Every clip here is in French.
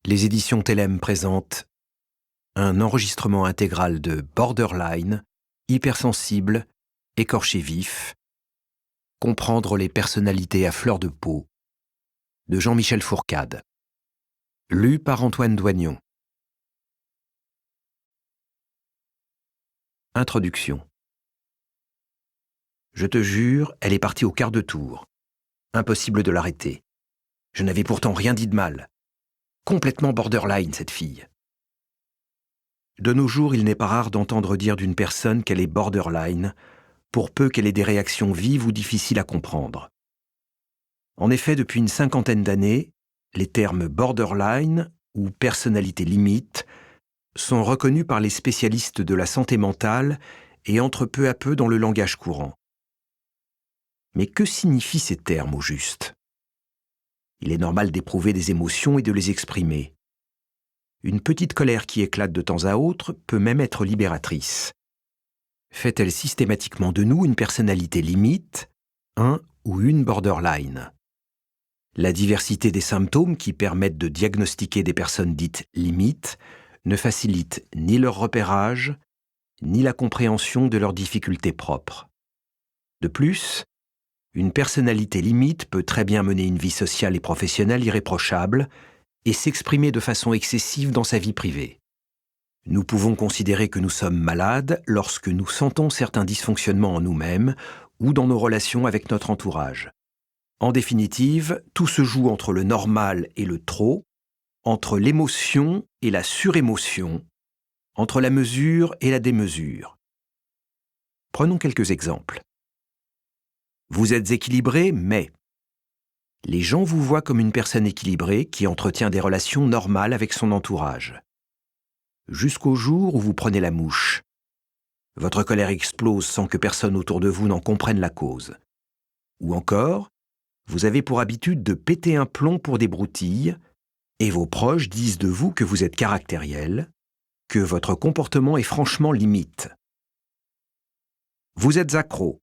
Les éditions Tellem présentent un enregistrement intégral de Borderline, hypersensible, écorché vif, comprendre les personnalités à fleur de peau, de Jean-Michel Fourcade. Lu par Antoine Doignon. Introduction. Je te jure, elle est partie au quart de tour. Impossible de l'arrêter. Je n'avais pourtant rien dit de mal. Complètement borderline, cette fille. De nos jours, il n'est pas rare d'entendre dire d'une personne qu'elle est borderline, pour peu qu'elle ait des réactions vives ou difficiles à comprendre. En effet, depuis une cinquantaine d'années, les termes borderline ou personnalité limite sont reconnus par les spécialistes de la santé mentale et entrent peu à peu dans le langage courant. Mais que signifient ces termes au juste ? Il est normal d'éprouver des émotions et de les exprimer. Une petite colère qui éclate de temps à autre peut même être libératrice. Fait-elle systématiquement de nous une personnalité limite, un ou une borderline ? La diversité des symptômes qui permettent de diagnostiquer des personnes dites limites ne facilite ni leur repérage, ni la compréhension de leurs difficultés propres. De plus, une personnalité limite peut très bien mener une vie sociale et professionnelle irréprochable et s'exprimer de façon excessive dans sa vie privée. Nous pouvons considérer que nous sommes malades lorsque nous sentons certains dysfonctionnements en nous-mêmes ou dans nos relations avec notre entourage. En définitive, tout se joue entre le normal et le trop, entre l'émotion et la surémotion, entre la mesure et la démesure. Prenons quelques exemples. Vous êtes équilibré, mais les gens vous voient comme une personne équilibrée qui entretient des relations normales avec son entourage. Jusqu'au jour où vous prenez la mouche. Votre colère explose sans que personne autour de vous n'en comprenne la cause. Ou encore, vous avez pour habitude de péter un plomb pour des broutilles, et vos proches disent de vous que vous êtes caractériel, que votre comportement est franchement limite. Vous êtes accro.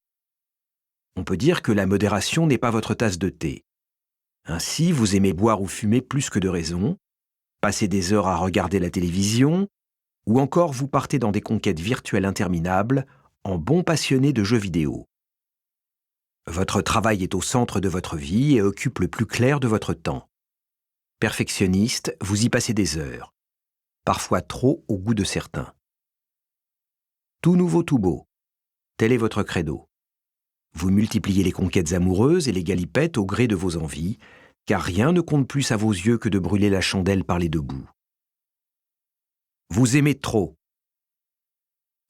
On peut dire que la modération n'est pas votre tasse de thé. Ainsi, vous aimez boire ou fumer plus que de raison, passer des heures à regarder la télévision, ou encore vous partez dans des conquêtes virtuelles interminables en bon passionné de jeux vidéo. Votre travail est au centre de votre vie et occupe le plus clair de votre temps. Perfectionniste, vous y passez des heures, parfois trop au goût de certains. Tout nouveau, tout beau, tel est votre credo. Vous multipliez les conquêtes amoureuses et les galipettes au gré de vos envies, car rien ne compte plus à vos yeux que de brûler la chandelle par les deux bouts. Vous aimez trop.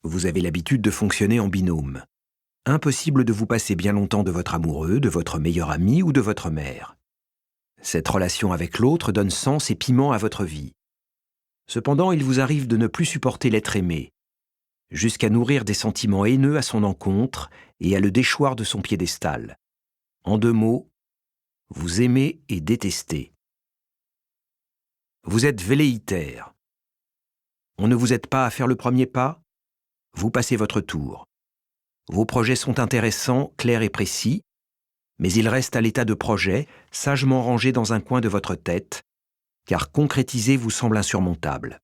Vous avez l'habitude de fonctionner en binôme. Impossible de vous passer bien longtemps de votre amoureux, de votre meilleur ami ou de votre mère. Cette relation avec l'autre donne sens et piment à votre vie. Cependant, il vous arrive de ne plus supporter l'être aimé, jusqu'à nourrir des sentiments haineux à son encontre et à le déchoir de son piédestal. En deux mots, vous aimez et détestez. Vous êtes velléitaire. On ne vous aide pas à faire le premier pas, vous passez votre tour. Vos projets sont intéressants, clairs et précis, mais ils restent à l'état de projet, sagement rangés dans un coin de votre tête, car concrétiser vous semble insurmontable.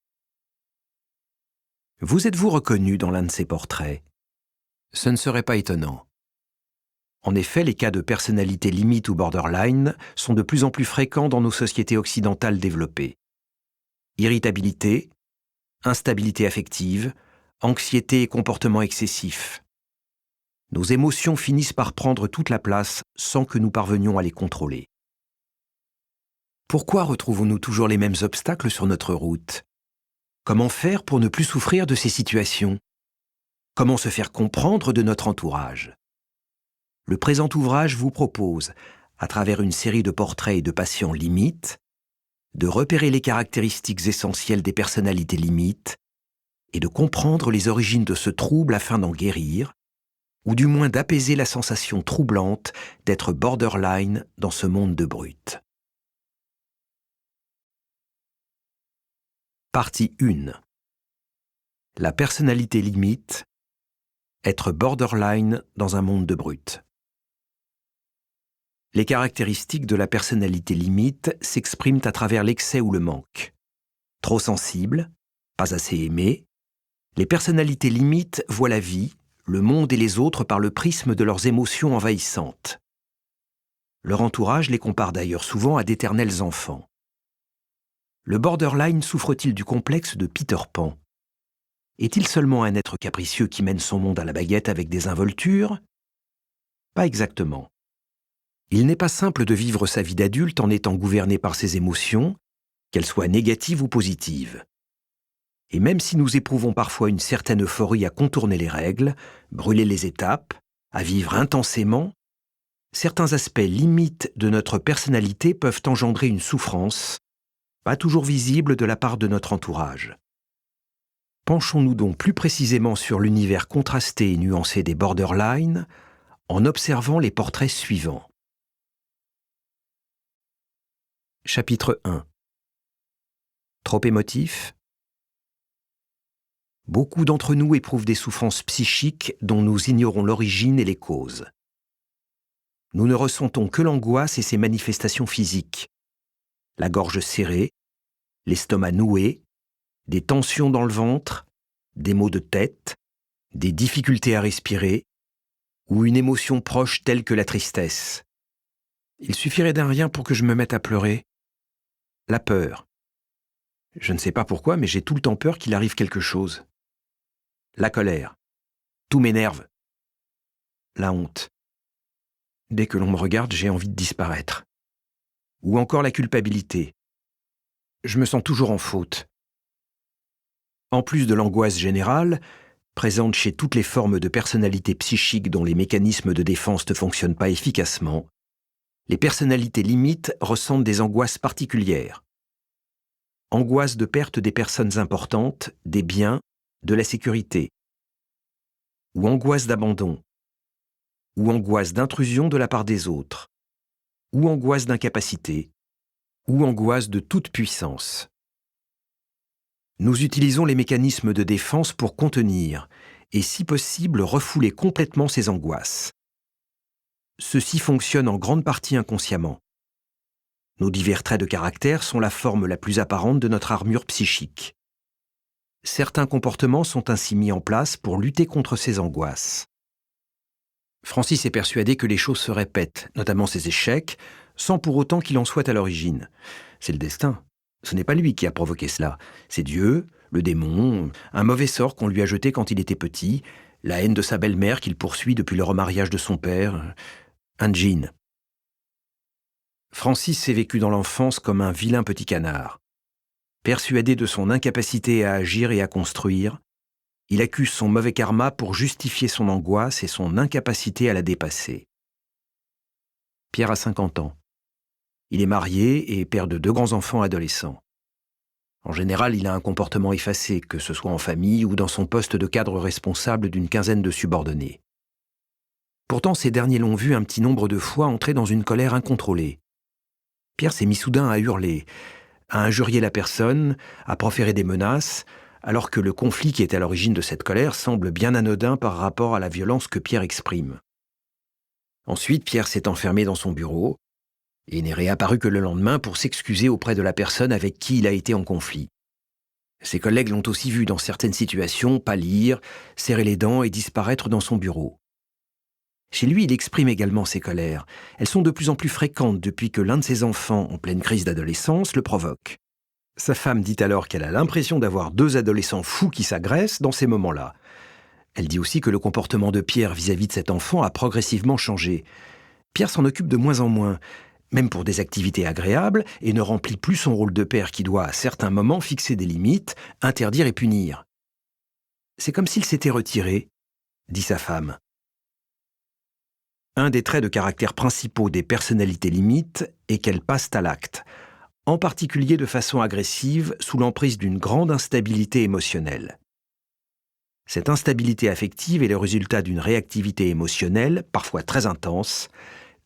Vous êtes-vous reconnu dans l'un de ces portraits ? Ce ne serait pas étonnant. En effet, les cas de personnalité limite ou borderline sont de plus en plus fréquents dans nos sociétés occidentales développées. Irritabilité, instabilité affective, anxiété et comportement excessif. Nos émotions finissent par prendre toute la place sans que nous parvenions à les contrôler. Pourquoi retrouvons-nous toujours les mêmes obstacles sur notre route ? Comment faire pour ne plus souffrir de ces situations ? Comment se faire comprendre de notre entourage ? Le présent ouvrage vous propose, à travers une série de portraits et de patients limites, de repérer les caractéristiques essentielles des personnalités limites et de comprendre les origines de ce trouble afin d'en guérir, ou du moins d'apaiser la sensation troublante d'être borderline dans ce monde de brutes. Partie 1. La personnalité limite, être borderline dans un monde de brutes. Les caractéristiques de la personnalité limite s'expriment à travers l'excès ou le manque. Trop sensibles, pas assez aimées, les personnalités limites voient la vie, le monde et les autres par le prisme de leurs émotions envahissantes. Leur entourage les compare d'ailleurs souvent à d'éternels enfants. Le borderline souffre-t-il du complexe de Peter Pan ? Est-il seulement un être capricieux qui mène son monde à la baguette avec des involtures ? Pas exactement. Il n'est pas simple de vivre sa vie d'adulte en étant gouverné par ses émotions, qu'elles soient négatives ou positives. Et même si nous éprouvons parfois une certaine euphorie à contourner les règles, brûler les étapes, à vivre intensément, certains aspects limites de notre personnalité peuvent engendrer une souffrance, pas toujours visible de la part de notre entourage. Penchons-nous donc plus précisément sur l'univers contrasté et nuancé des borderline en observant les portraits suivants. Chapitre 1. Trop émotif ? Beaucoup d'entre nous éprouvent des souffrances psychiques dont nous ignorons l'origine et les causes. Nous ne ressentons que l'angoisse et ses manifestations physiques. La gorge serrée, l'estomac noué, des tensions dans le ventre, des maux de tête, des difficultés à respirer, ou une émotion proche telle que la tristesse. Il suffirait d'un rien pour que je me mette à pleurer. La peur. Je ne sais pas pourquoi, mais j'ai tout le temps peur qu'il arrive quelque chose. La colère. Tout m'énerve. La honte. Dès que l'on me regarde, j'ai envie de disparaître. Ou encore la culpabilité. Je me sens toujours en faute. En plus de l'angoisse générale, présente chez toutes les formes de personnalité psychique dont les mécanismes de défense ne fonctionnent pas efficacement, les personnalités limites ressentent des angoisses particulières. Angoisse de perte des personnes importantes, des biens, de la sécurité. Ou angoisse d'abandon. Ou angoisse d'intrusion de la part des autres. Ou angoisse d'incapacité. Ou angoisse de toute puissance. Nous utilisons les mécanismes de défense pour contenir et, si possible, refouler complètement ces angoisses. Ceci fonctionne en grande partie inconsciemment. Nos divers traits de caractère sont la forme la plus apparente de notre armure psychique. Certains comportements sont ainsi mis en place pour lutter contre ces angoisses. Francis est persuadé que les choses se répètent, notamment ses échecs, sans pour autant qu'il en soit à l'origine. C'est le destin. Ce n'est pas lui qui a provoqué cela. C'est Dieu, le démon, un mauvais sort qu'on lui a jeté quand il était petit, la haine de sa belle-mère qu'il poursuit depuis le remariage de son père, un djinn. Francis s'est vécu dans l'enfance comme un vilain petit canard. Persuadé de son incapacité à agir et à construire, il accuse son mauvais karma pour justifier son angoisse et son incapacité à la dépasser. Pierre a 50 ans. Il est marié et père de 2 grands-enfants adolescents. En général, il a un comportement effacé, que ce soit en famille ou dans son poste de cadre responsable d'une quinzaine de subordonnés. Pourtant, ces derniers l'ont vu un petit nombre de fois entrer dans une colère incontrôlée. Pierre s'est mis soudain à hurler, à injurier la personne, à proférer des menaces, alors que le conflit qui est à l'origine de cette colère semble bien anodin par rapport à la violence que Pierre exprime. Ensuite, Pierre s'est enfermé dans son bureau et n'est réapparu que le lendemain pour s'excuser auprès de la personne avec qui il a été en conflit. Ses collègues l'ont aussi vu dans certaines situations pâlir, serrer les dents et disparaître dans son bureau. Chez lui, il exprime également ses colères. Elles sont de plus en plus fréquentes depuis que l'un de ses enfants, en pleine crise d'adolescence, le provoque. Sa femme dit alors qu'elle a l'impression d'avoir 2 adolescents fous qui s'agressent dans ces moments-là. Elle dit aussi que le comportement de Pierre vis-à-vis de cet enfant a progressivement changé. Pierre s'en occupe de moins en moins, même pour des activités agréables, et ne remplit plus son rôle de père qui doit à certains moments fixer des limites, interdire et punir. C'est comme s'il s'était retiré, dit sa femme. Un des traits de caractère principaux des personnalités limites est qu'elles passent à l'acte, en particulier de façon agressive sous l'emprise d'une grande instabilité émotionnelle. Cette instabilité affective est le résultat d'une réactivité émotionnelle, parfois très intense,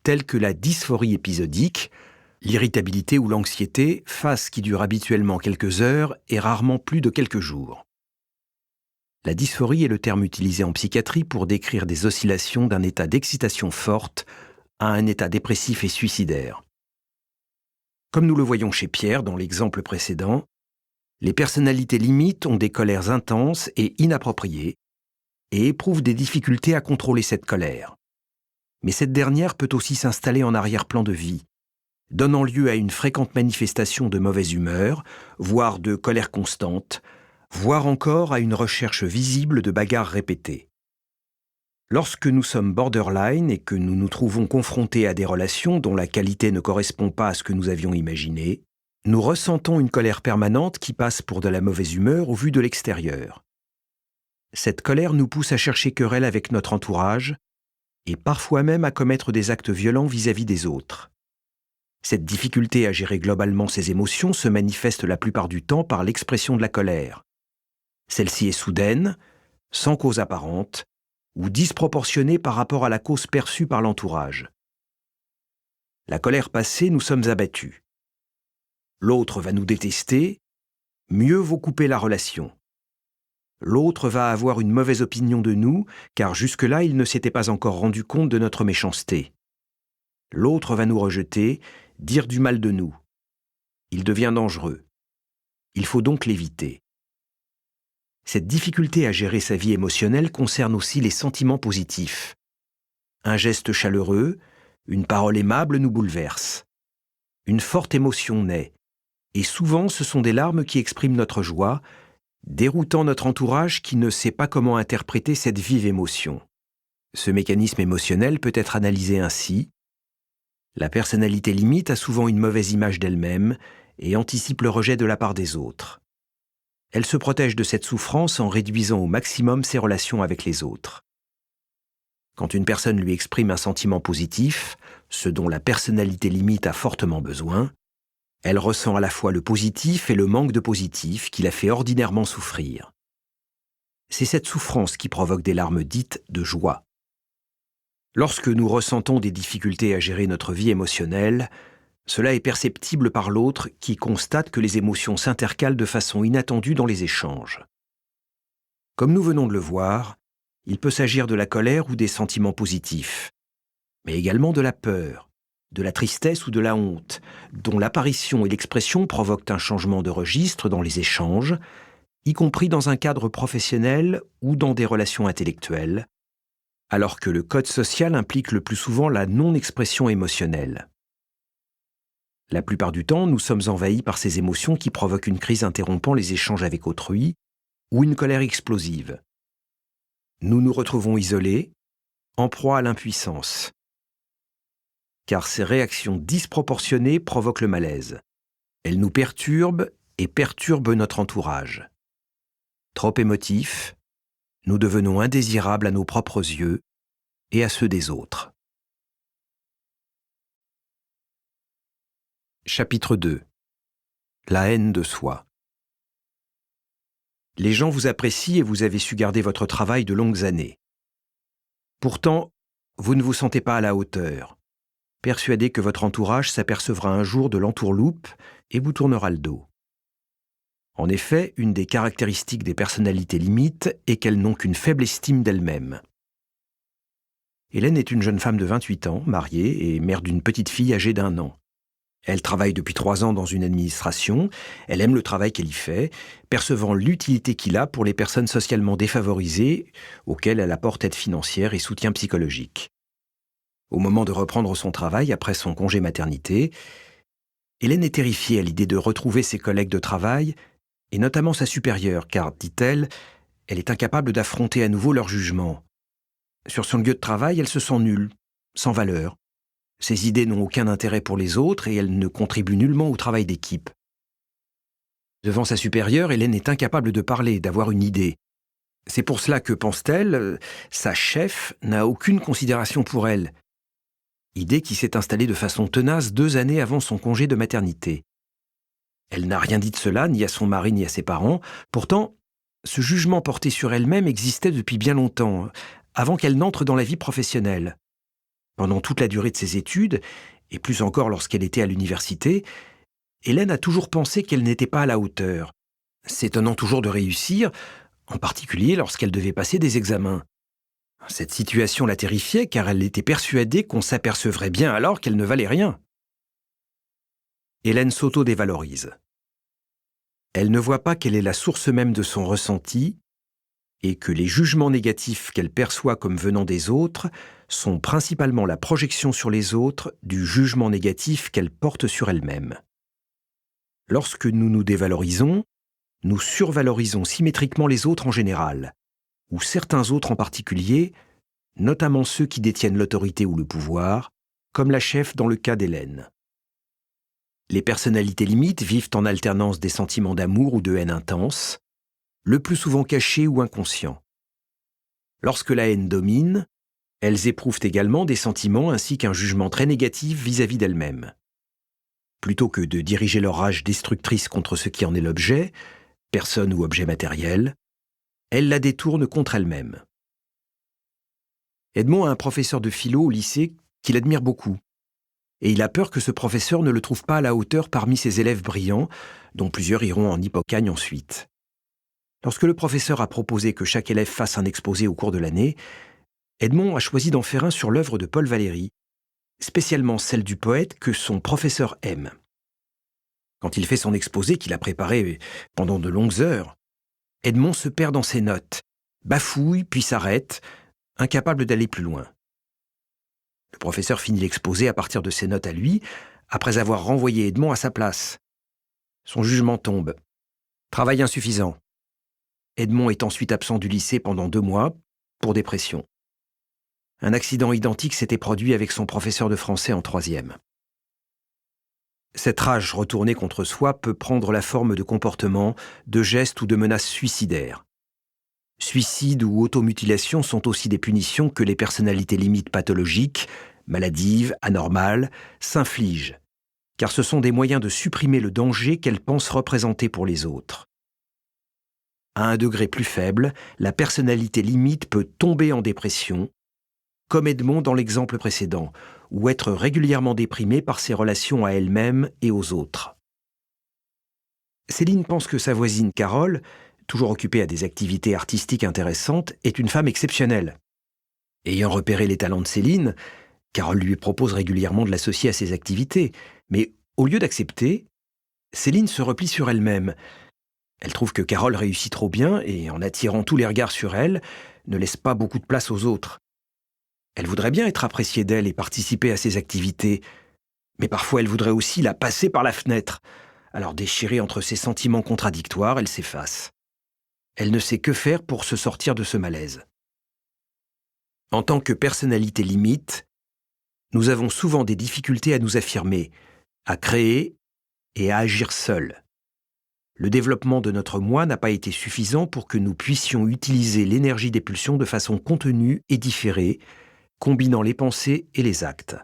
telle que la dysphorie épisodique, l'irritabilité ou l'anxiété, phase qui dure habituellement quelques heures et rarement plus de quelques jours. La dysphorie est le terme utilisé en psychiatrie pour décrire des oscillations d'un état d'excitation forte à un état dépressif et suicidaire. Comme nous le voyons chez Pierre dans l'exemple précédent, Les personnalités limites ont des colères intenses et inappropriées et éprouvent des difficultés à contrôler cette colère. Mais cette dernière peut aussi s'installer en arrière-plan de vie, donnant lieu à une fréquente manifestation de mauvaise humeur, voire de colère constante, voire encore à une recherche visible de bagarres répétées. Lorsque nous sommes borderline et que nous nous trouvons confrontés à des relations dont la qualité ne correspond pas à ce que nous avions imaginé, nous ressentons une colère permanente qui passe pour de la mauvaise humeur au vu de l'extérieur. Cette colère nous pousse à chercher querelle avec notre entourage et parfois même à commettre des actes violents vis-à-vis des autres. Cette difficulté à gérer globalement ses émotions se manifeste la plupart du temps par l'expression de la colère. Celle-ci est soudaine, sans cause apparente, ou disproportionnée par rapport à la cause perçue par l'entourage. La colère passée, nous sommes abattus. L'autre va nous détester, mieux vaut couper la relation. L'autre va avoir une mauvaise opinion de nous, car jusque-là, il ne s'était pas encore rendu compte de notre méchanceté. L'autre va nous rejeter, dire du mal de nous. Il devient dangereux. Il faut donc l'éviter. Cette difficulté à gérer sa vie émotionnelle concerne aussi les sentiments positifs. Un geste chaleureux, une parole aimable nous bouleverse. Une forte émotion naît, et souvent ce sont des larmes qui expriment notre joie, déroutant notre entourage qui ne sait pas comment interpréter cette vive émotion. Ce mécanisme émotionnel peut être analysé ainsi. La personnalité limite a souvent une mauvaise image d'elle-même et anticipe le rejet de la part des autres. Elle se protège de cette souffrance en réduisant au maximum ses relations avec les autres. Quand une personne lui exprime un sentiment positif, ce dont la personnalité limite a fortement besoin, elle ressent à la fois le positif et le manque de positif qui la fait ordinairement souffrir. C'est cette souffrance qui provoque des larmes dites de joie. Lorsque nous ressentons des difficultés à gérer notre vie émotionnelle, cela est perceptible par l'autre qui constate que les émotions s'intercalent de façon inattendue dans les échanges. Comme nous venons de le voir, il peut s'agir de la colère ou des sentiments positifs, mais également de la peur, de la tristesse ou de la honte, dont l'apparition et l'expression provoquent un changement de registre dans les échanges, y compris dans un cadre professionnel ou dans des relations intellectuelles, alors que le code social implique le plus souvent la non-expression émotionnelle. La plupart du temps, nous sommes envahis par ces émotions qui provoquent une crise interrompant les échanges avec autrui ou une colère explosive. Nous nous retrouvons isolés, en proie à l'impuissance. Car ces réactions disproportionnées provoquent le malaise. Elles nous perturbent et perturbent notre entourage. Trop émotifs, nous devenons indésirables à nos propres yeux et à ceux des autres. Chapitre 2. La haine de soi. Les gens vous apprécient et vous avez su garder votre travail de longues années. Pourtant, vous ne vous sentez pas à la hauteur, persuadé que votre entourage s'apercevra un jour de l'entourloupe et vous tournera le dos. En effet, une des caractéristiques des personnalités limites est qu'elles n'ont qu'une faible estime d'elles-mêmes. Hélène est une jeune femme de 28 ans, mariée et mère d'une petite fille âgée d'1 an. Elle travaille depuis 3 ans dans une administration, elle aime le travail qu'elle y fait, percevant l'utilité qu'il a pour les personnes socialement défavorisées, auxquelles elle apporte aide financière et soutien psychologique. Au moment de reprendre son travail après son congé maternité, Hélène est terrifiée à l'idée de retrouver ses collègues de travail, et notamment sa supérieure, car, dit-elle, elle est incapable d'affronter à nouveau leur jugement. Sur son lieu de travail, elle se sent nulle, sans valeur. Ses idées n'ont aucun intérêt pour les autres et elle ne contribue nullement au travail d'équipe. Devant sa supérieure, Hélène est incapable de parler, d'avoir une idée. C'est pour cela que, pense-t-elle, sa chef n'a aucune considération pour elle. Idée qui s'est installée de façon tenace 2 années avant son congé de maternité. Elle n'a rien dit de cela, ni à son mari, ni à ses parents. Pourtant, ce jugement porté sur elle-même existait depuis bien longtemps, avant qu'elle n'entre dans la vie professionnelle. Pendant toute la durée de ses études, et plus encore lorsqu'elle était à l'université, Hélène a toujours pensé qu'elle n'était pas à la hauteur, s'étonnant toujours de réussir, en particulier lorsqu'elle devait passer des examens. Cette situation la terrifiait car elle était persuadée qu'on s'apercevrait bien alors qu'elle ne valait rien. Hélène s'auto-dévalorise. Elle ne voit pas quelle est la source même de son ressenti et que les jugements négatifs qu'elle perçoit comme venant des autres sont principalement la projection sur les autres du jugement négatif qu'elle porte sur elle-même. Lorsque nous nous dévalorisons, nous survalorisons symétriquement les autres en général, ou certains autres en particulier, notamment ceux qui détiennent l'autorité ou le pouvoir, comme la chef dans le cas d'Hélène. Les personnalités limites vivent en alternance des sentiments d'amour ou de haine intense, le plus souvent cachés ou inconscients. Lorsque la haine domine, elles éprouvent également des sentiments ainsi qu'un jugement très négatif vis-à-vis d'elles-mêmes. Plutôt que de diriger leur rage destructrice contre ce qui en est l'objet, personne ou objet matériel, elles la détournent contre elles-mêmes. Edmond a un professeur de philo au lycée qu'il admire beaucoup. Et il a peur que ce professeur ne le trouve pas à la hauteur parmi ses élèves brillants, dont plusieurs iront en hypocagne ensuite. Lorsque le professeur a proposé que chaque élève fasse un exposé au cours de l'année, Edmond a choisi d'en faire un sur l'œuvre de Paul Valéry, spécialement celle du poète que son professeur aime. Quand il fait son exposé qu'il a préparé pendant de longues heures, Edmond se perd dans ses notes, bafouille puis s'arrête, incapable d'aller plus loin. Le professeur finit l'exposé à partir de ses notes à lui, après avoir renvoyé Edmond à sa place. Son jugement tombe. Travail insuffisant. Edmond est ensuite absent du lycée pendant 2 mois, pour dépression. Un accident identique s'était produit avec son professeur de français en 3e. Cette rage retournée contre soi peut prendre la forme de comportements, de gestes ou de menaces suicidaires. Suicide ou automutilation sont aussi des punitions que les personnalités limites pathologiques, maladives, anormales, s'infligent, car ce sont des moyens de supprimer le danger qu'elles pensent représenter pour les autres. À un degré plus faible, la personnalité limite peut tomber en dépression, comme Edmond dans l'exemple précédent, ou être régulièrement déprimée par ses relations à elle-même et aux autres. Céline pense que sa voisine Carole, toujours occupée à des activités artistiques intéressantes, est une femme exceptionnelle. Ayant repéré les talents de Céline, Carole lui propose régulièrement de l'associer à ses activités, mais au lieu d'accepter, Céline se replie sur elle-même. Elle trouve que Carole réussit trop bien et, en attirant tous les regards sur elle, ne laisse pas beaucoup de place aux autres. Elle voudrait bien être appréciée d'elle et participer à ses activités, mais parfois elle voudrait aussi la passer par la fenêtre. Alors déchirée entre ses sentiments contradictoires, elle s'efface. Elle ne sait que faire pour se sortir de ce malaise. En tant que personnalité limite, nous avons souvent des difficultés à nous affirmer, à créer et à agir seuls. Le développement de notre moi n'a pas été suffisant pour que nous puissions utiliser l'énergie des pulsions de façon contenue et différée, combinant les pensées et les actes.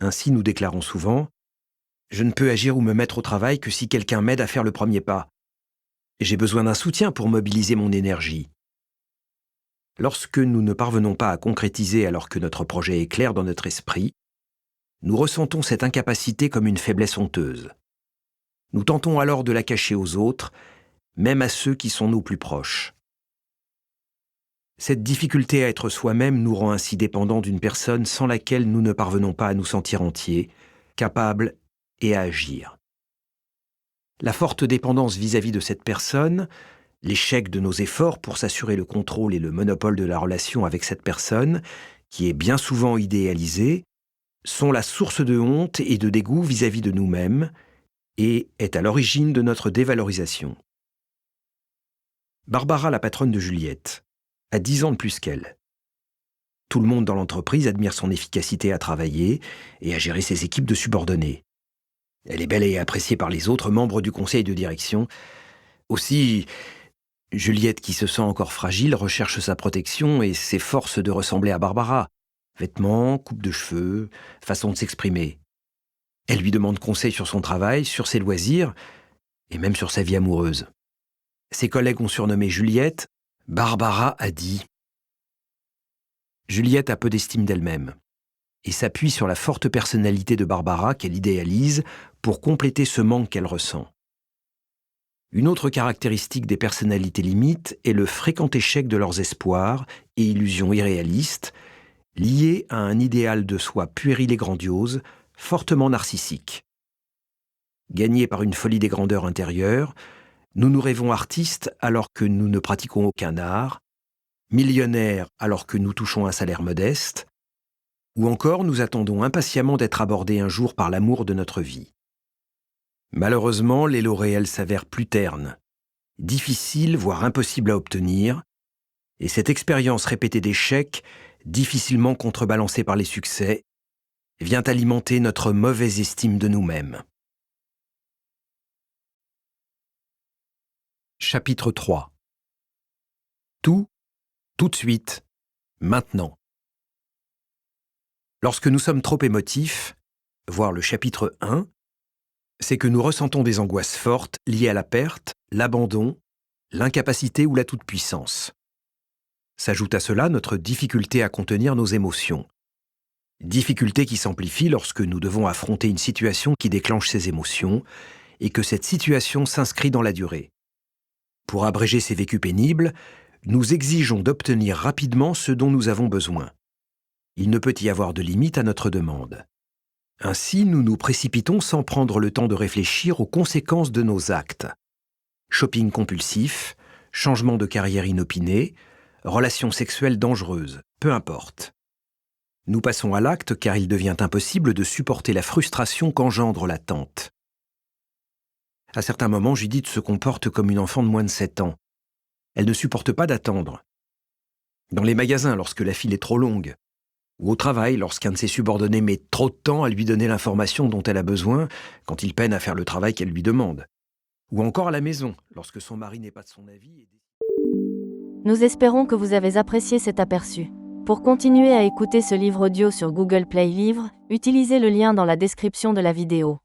Ainsi, nous déclarons souvent « Je ne peux agir ou me mettre au travail que si quelqu'un m'aide à faire le premier pas. J'ai besoin d'un soutien pour mobiliser mon énergie. » Lorsque nous ne parvenons pas à concrétiser alors que notre projet est clair dans notre esprit, nous ressentons cette incapacité comme une faiblesse honteuse. Nous tentons alors de la cacher aux autres, même à ceux qui sont nos plus proches. Cette difficulté à être soi-même nous rend ainsi dépendants d'une personne sans laquelle nous ne parvenons pas à nous sentir entiers, capables et à agir. La forte dépendance vis-à-vis de cette personne, l'échec de nos efforts pour s'assurer le contrôle et le monopole de la relation avec cette personne, qui est bien souvent idéalisée, sont la source de honte et de dégoût vis-à-vis de nous-mêmes et est à l'origine de notre dévalorisation. Barbara, la patronne de Juliette, a 10 ans de plus qu'elle. Tout le monde dans l'entreprise admire son efficacité à travailler et à gérer ses équipes de subordonnés. Elle est belle et appréciée par les autres membres du conseil de direction. Aussi, Juliette, qui se sent encore fragile, recherche sa protection et s'efforce de ressembler à Barbara. Vêtements, coupe de cheveux, façon de s'exprimer. Elle lui demande conseil sur son travail, sur ses loisirs et même sur sa vie amoureuse. Ses collègues ont surnommé Juliette « Barbara a dit ». Juliette a peu d'estime d'elle-même et s'appuie sur la forte personnalité de Barbara qu'elle idéalise pour compléter ce manque qu'elle ressent. Une autre caractéristique des personnalités limites est le fréquent échec de leurs espoirs et illusions irréalistes, liés à un idéal de soi puéril et grandiose, fortement narcissique. Gagnés par une folie des grandeurs intérieures, nous nous rêvons artistes alors que nous ne pratiquons aucun art, millionnaires alors que nous touchons un salaire modeste, ou encore nous attendons impatiemment d'être abordés un jour par l'amour de notre vie. Malheureusement, l'élo réel s'avère plus terne, difficile, voire impossible à obtenir, et cette expérience répétée d'échecs, difficilement contrebalancée par les succès, vient alimenter notre mauvaise estime de nous-mêmes. Chapitre 3. Tout de suite, maintenant. Lorsque nous sommes trop émotifs, voir le chapitre 1, c'est que nous ressentons des angoisses fortes liées à la perte, l'abandon, l'incapacité ou la toute-puissance. S'ajoute à cela notre difficulté à contenir nos émotions. Difficulté qui s'amplifie lorsque nous devons affronter une situation qui déclenche ces émotions et que cette situation s'inscrit dans la durée. Pour abréger ces vécus pénibles, nous exigeons d'obtenir rapidement ce dont nous avons besoin. Il ne peut y avoir de limite à notre demande. Ainsi, nous nous précipitons sans prendre le temps de réfléchir aux conséquences de nos actes. Shopping compulsif, changement de carrière inopiné, relations sexuelles dangereuses, peu importe. Nous passons à l'acte car il devient impossible de supporter la frustration qu'engendre l'attente. À certains moments, Judith se comporte comme une enfant de moins de 7 ans. Elle ne supporte pas d'attendre. Dans les magasins, lorsque la file est trop longue, ou au travail, lorsqu'un de ses subordonnés met trop de temps à lui donner l'information dont elle a besoin quand il peine à faire le travail qu'elle lui demande. Ou encore à la maison, lorsque son mari n'est pas de son avis. Nous espérons que vous avez apprécié cet aperçu. Pour continuer à écouter ce livre audio sur Google Play Livres, utilisez le lien dans la description de la vidéo.